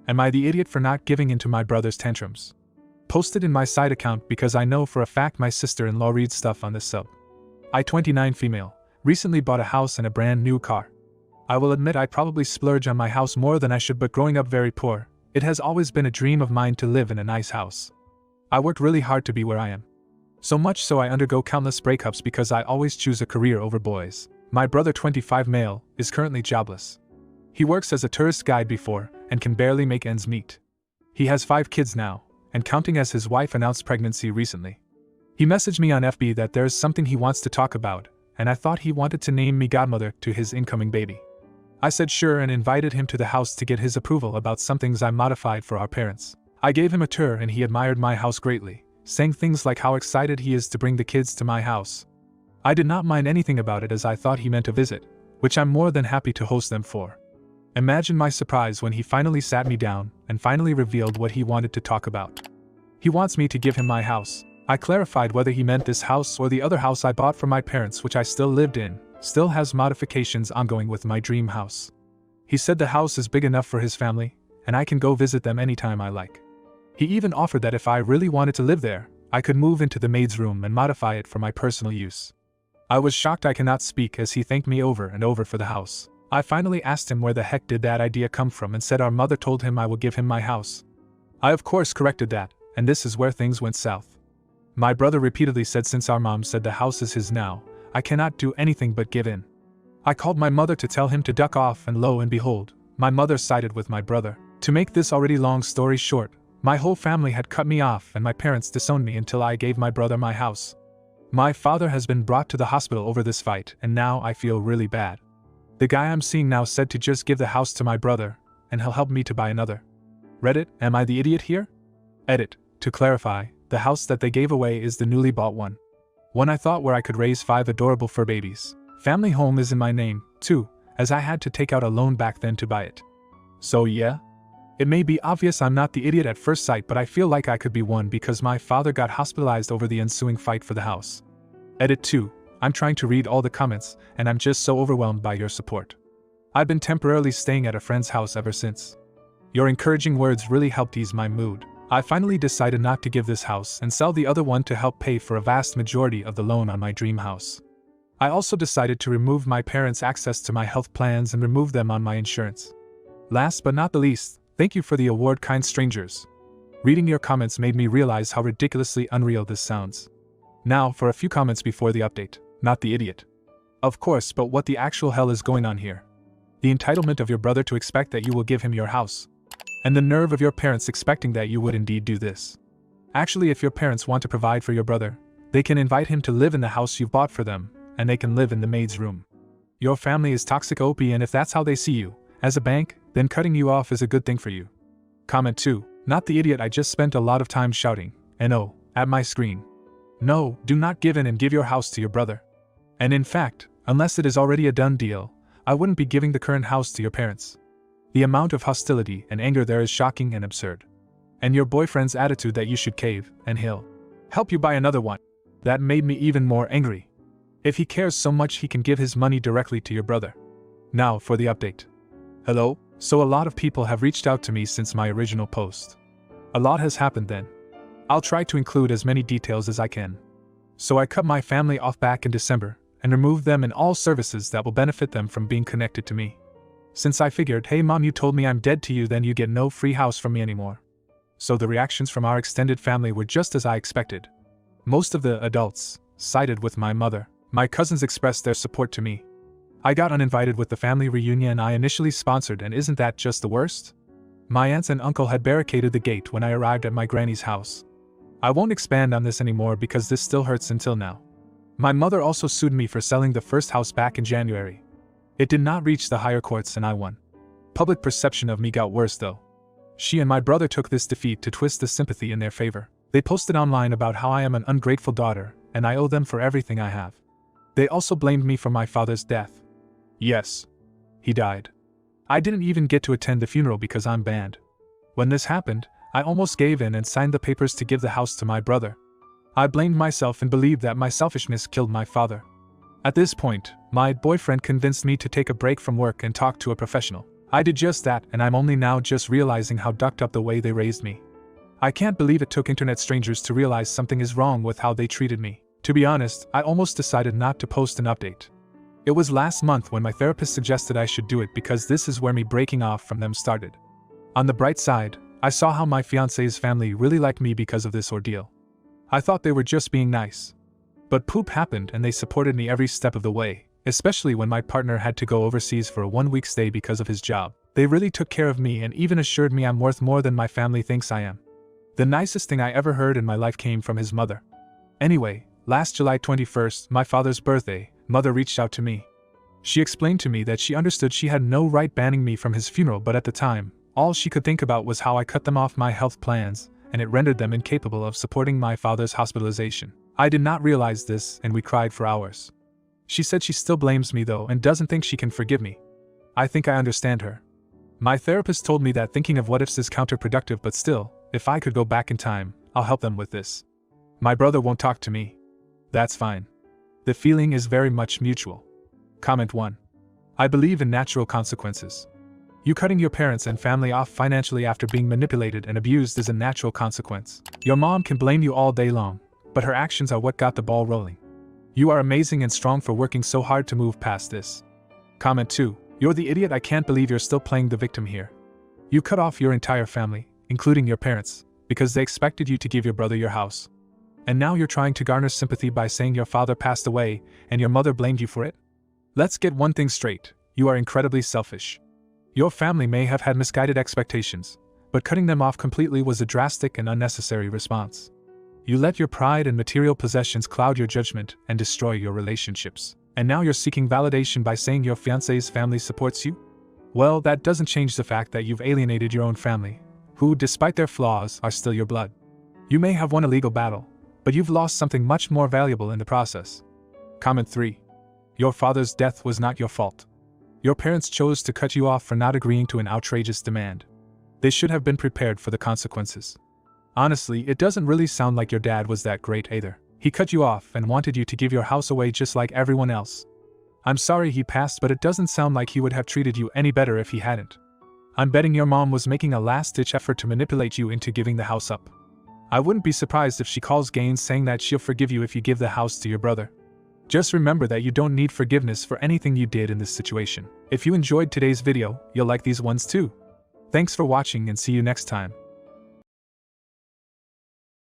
Am I the idiot for not giving in to my brother's tantrums? Posted in my side account because I know for a fact my sister-in-law reads stuff on this sub. I 29 female, recently bought a house and a brand new car. I will admit I probably splurge on my house more than I should, but growing up very poor, it has always been a dream of mine to live in a nice house. I worked really hard to be where I am. So much so I undergo countless breakups because I always choose a career over boys. My brother 25 male is currently jobless. He works as a tourist guide before and can barely make ends meet. He has 5 kids now, and counting as his wife announced pregnancy recently. He messaged me on FB that there is something he wants to talk about, and I thought he wanted to name me godmother to his incoming baby. I said sure and invited him to the house to get his approval about some things I modified for our parents. I gave him a tour and he admired my house greatly, saying things like how excited he is to bring the kids to my house. I did not mind anything about it as I thought he meant a visit, which I'm more than happy to host them for. Imagine my surprise when he finally sat me down and finally revealed what he wanted to talk about. He wants me to give him my house. I clarified whether he meant this house or the other house I bought for my parents, which I still lived in, still has modifications ongoing with my dream house. He said the house is big enough for his family, and I can go visit them anytime I like. He even offered that if I really wanted to live there, I could move into the maid's room and modify it for my personal use. I was shocked I cannot speak as he thanked me over and over for the house. I finally asked him where the heck did that idea come from and said our mother told him I would give him my house. I of course corrected that, and this is where things went south. My brother repeatedly said since our mom said the house is his now, I cannot do anything but give in. I called my mother to tell him to duck off, and lo and behold, my mother sided with my brother. To make this already long story short, my whole family had cut me off and my parents disowned me until I gave my brother my house. My father has been brought to the hospital over this fight and now I feel really bad. The guy I'm seeing now said to just give the house to my brother and he'll help me to buy another. Reddit, am I the idiot here? Edit, to clarify, the house that they gave away is the newly bought one. One I thought where I could raise 5 adorable fur babies. Family home is in my name, too, as I had to take out a loan back then to buy it. So yeah? It may be obvious I'm not the idiot at first sight, but I feel like I could be one because my father got hospitalized over the ensuing fight for the house. Edit 2. I'm trying to read all the comments, and I'm just so overwhelmed by your support. I've been temporarily staying at a friend's house ever since. Your encouraging words really helped ease my mood. I finally decided not to give this house and sell the other one to help pay for a vast majority of the loan on my dream house. I also decided to remove my parents' access to my health plans and remove them on my insurance. Last but not the least, thank you for the award, kind strangers. Reading your comments made me realize how ridiculously unreal this sounds. Now for a few comments before the update. Not the idiot. Of course, but what the actual hell is going on here? The entitlement of your brother to expect that you will give him your house. And the nerve of your parents expecting that you would indeed do this. Actually, if your parents want to provide for your brother, they can invite him to live in the house you've bought for them, and they can live in the maid's room. Your family is toxic OP, and if that's how they see you, as a bank, then cutting you off is a good thing for you. Comment 2. Not the idiot. I just spent a lot of time shouting, "No," at my screen. No, do not give in and give your house to your brother. And in fact, unless it is already a done deal, I wouldn't be giving the current house to your parents. The amount of hostility and anger there is shocking and absurd. And your boyfriend's attitude that you should cave, and he'll help you buy another one. That made me even more angry. If he cares so much, he can give his money directly to your brother. Now for the update. Hello? So a lot of people have reached out to me since my original post. A lot has happened then. I'll try to include as many details as I can. So I cut my family off back in December and removed them in all services that will benefit them from being connected to me. Since I figured, hey mom, you told me I'm dead to you, then you get no free house from me anymore. So the reactions from our extended family were just as I expected. Most of the adults sided with my mother. My cousins expressed their support to me. I got uninvited with the family reunion I initially sponsored, and isn't that just the worst? My aunts and uncle had barricaded the gate when I arrived at my granny's house. I won't expand on this anymore because this still hurts until now. My mother also sued me for selling the first house back in January. It did not reach the higher courts and I won. Public perception of me got worse though. She and my brother took this defeat to twist the sympathy in their favor. They posted online about how I am an ungrateful daughter and I owe them for everything I have. They also blamed me for my father's death. Yes. He died. I didn't even get to attend the funeral because I'm banned. When this happened, I almost gave in and signed the papers to give the house to my brother. I blamed myself and believed that my selfishness killed my father. At this point, my boyfriend convinced me to take a break from work and talk to a professional. I did just that, and I'm only now just realizing how ducked up the way they raised me. I can't believe it took internet strangers to realize something is wrong with how they treated me. To be honest, I almost decided not to post an update. It was last month when my therapist suggested I should do it because this is where me breaking off from them started. On the bright side, I saw how my fiancé's family really liked me because of this ordeal. I thought they were just being nice. But poop happened and they supported me every step of the way, especially when my partner had to go overseas for a 1-week stay because of his job. They really took care of me and even assured me I'm worth more than my family thinks I am. The nicest thing I ever heard in my life came from his mother. Anyway, last July 21st, my father's birthday, Mother reached out to me. She explained to me that she understood she had no right banning me from his funeral, but at the time, all she could think about was how I cut them off my health plans, and it rendered them incapable of supporting my father's hospitalization. I did not realize this, and we cried for hours. She said she still blames me though and doesn't think she can forgive me. I think I understand her. My therapist told me that thinking of what ifs is counterproductive, but still, if I could go back in time, I'll help them with this. My brother won't talk to me. That's fine. The feeling is very much mutual. Comment 1. I believe in natural consequences. You cutting your parents and family off financially after being manipulated and abused is a natural consequence. Your mom can blame you all day long, but her actions are what got the ball rolling. You are amazing and strong for working so hard to move past this. Comment 2. You're the idiot. I can't believe you're still playing the victim here. You cut off your entire family, including your parents, because they expected you to give your brother your house. And now you're trying to garner sympathy by saying your father passed away and your mother blamed you for it? Let's get one thing straight. You are incredibly selfish. Your family may have had misguided expectations, but cutting them off completely was a drastic and unnecessary response. You let your pride and material possessions cloud your judgment and destroy your relationships. And now you're seeking validation by saying your fiancé's family supports you? Well, that doesn't change the fact that you've alienated your own family, who, despite their flaws, are still your blood. You may have won a legal battle, but you've lost something much more valuable in the process. Comment 3. Your father's death was not your fault. Your parents chose to cut you off for not agreeing to an outrageous demand. They should have been prepared for the consequences. Honestly, it doesn't really sound like your dad was that great either. He cut you off and wanted you to give your house away just like everyone else. I'm sorry he passed, but it doesn't sound like he would have treated you any better if he hadn't. I'm betting your mom was making a last-ditch effort to manipulate you into giving the house up. I wouldn't be surprised if she calls Gaines saying that she'll forgive you if you give the house to your brother. Just remember that you don't need forgiveness for anything you did in this situation. If you enjoyed today's video, you'll like these ones too. Thanks for watching and see you next time.